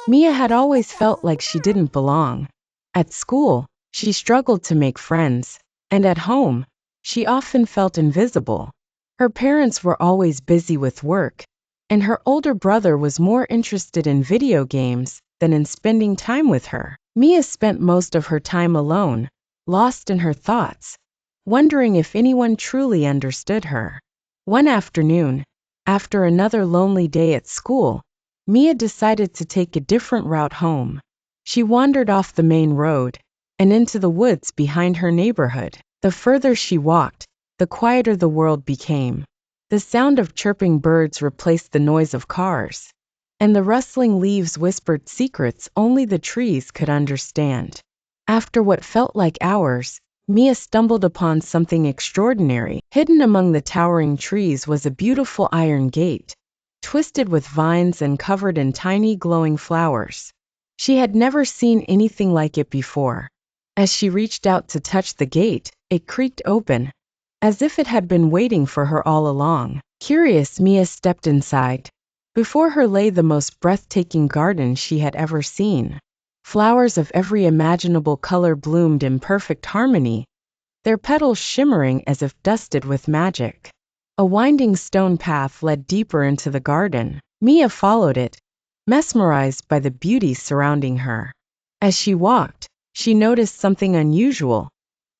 Mia had always felt like she didn't belong. At school, she struggled to make friends, and at home, she often felt invisible. Her parents were always busy with work, and her older brother was more interested in video games than in spending time with her. Mia spent most of her time alone, lost in her thoughts, wondering if anyone truly understood her. One afternoon, after another lonely day at school, Mia decided to take a different route home. She wandered off the main road and into the woods behind her neighborhood. The further she walked, the quieter the world became. The sound of chirping birds replaced the noise of cars, and the rustling leaves whispered secrets only the trees could understand. After what felt like hours, Mia stumbled upon something extraordinary. Hidden among the towering trees was a beautiful iron gate, twisted with vines and covered in tiny glowing flowers. She had never seen anything like it before. As she reached out to touch the gate, it creaked open, as if it had been waiting for her all along. Curious, Mia stepped inside. Before her lay the most breathtaking garden she had ever seen. Flowers of every imaginable color bloomed in perfect harmony, their petals shimmering as if dusted with magic. A winding stone path led deeper into the garden. Mia followed it, mesmerized by the beauty surrounding her. As she walked, she noticed something unusual.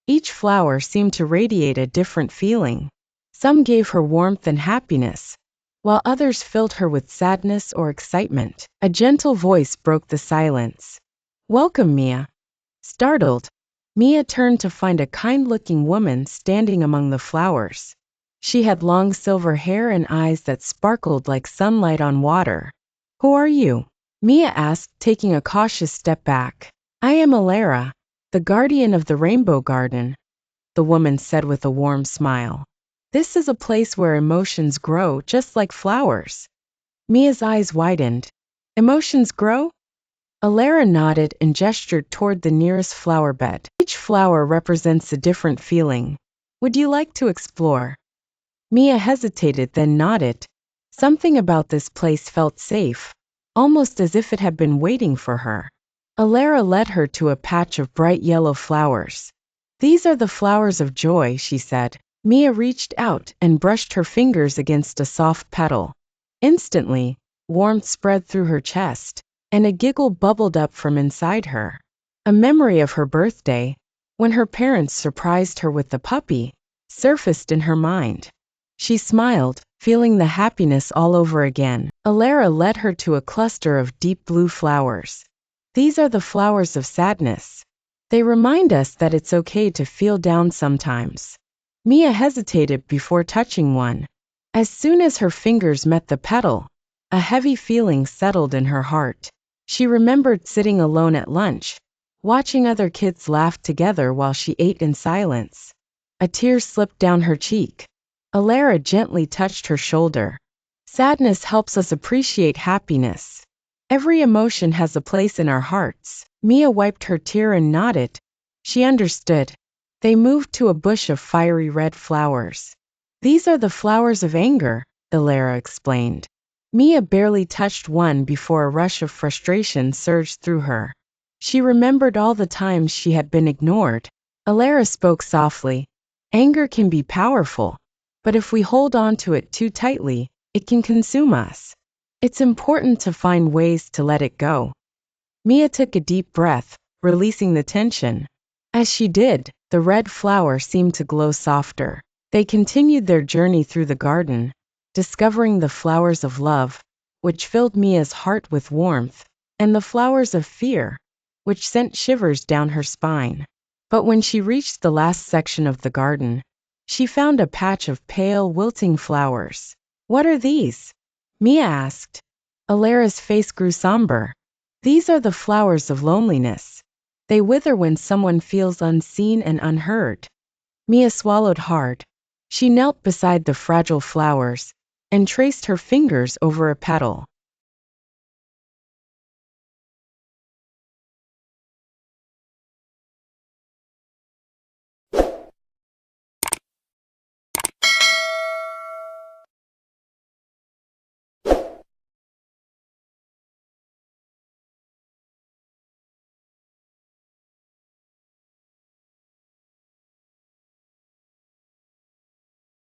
Each flower seemed to radiate a different feeling. Some gave her warmth and happiness, while others filled her with sadness or excitement. A gentle voice broke the silence. "Welcome, Mia." Startled, Mia turned to find a kind-looking woman standing among the flowers. She had long silver hair and eyes that sparkled like sunlight on water. "Who are you?" Mia asked, taking a cautious step back. "I am Alara, the guardian of the Rainbow Garden," the woman said with a warm smile. "This is a place where emotions grow just like flowers." Mia's eyes widened. "Emotions grow?" Alara nodded and gestured toward the nearest flower bed. "Each flower represents a different feeling. Would you like to explore?" Mia hesitated, then nodded. Something about this place felt safe, almost as if it had been waiting for her. Alara led her to a patch of bright yellow flowers. "These are the flowers of joy," she said. Mia reached out and brushed her fingers against a soft petal. Instantly, warmth spread through her chest, and a giggle bubbled up from inside her. A memory of her birthday, when her parents surprised her with the puppy, surfaced in her mind. She smiled, feeling the happiness all over again. Alara led her to a cluster of deep blue flowers. "These are the flowers of sadness. They remind us that it's okay to feel down sometimes." Mia hesitated before touching one. As soon as her fingers met the petal, a heavy feeling settled in her heart. She remembered sitting alone at lunch, watching other kids laugh together while she ate in silence. A tear slipped down her cheek. Alara gently touched her shoulder. "Sadness helps us appreciate happiness. Every emotion has a place in our hearts." Mia wiped her tear and nodded. She understood. They moved to a bush of fiery red flowers. "These are the flowers of anger," Alara explained. Mia barely touched one before a rush of frustration surged through her. She remembered all the times she had been ignored. Alara spoke softly. "Anger can be powerful, but if we hold on to it too tightly, it can consume us. It's important to find ways to let it go." Mia took a deep breath, releasing the tension. As she did, the red flower seemed to glow softer. They continued their journey through the garden, discovering the flowers of love, which filled Mia's heart with warmth, and the flowers of fear, which sent shivers down her spine. But when she reached the last section of the garden, she found a patch of pale, wilting flowers. "What are these?" Mia asked. Alara's face grew somber. "These are the flowers of loneliness. They wither when someone feels unseen and unheard." Mia swallowed hard. She knelt beside the fragile flowers and traced her fingers over a petal.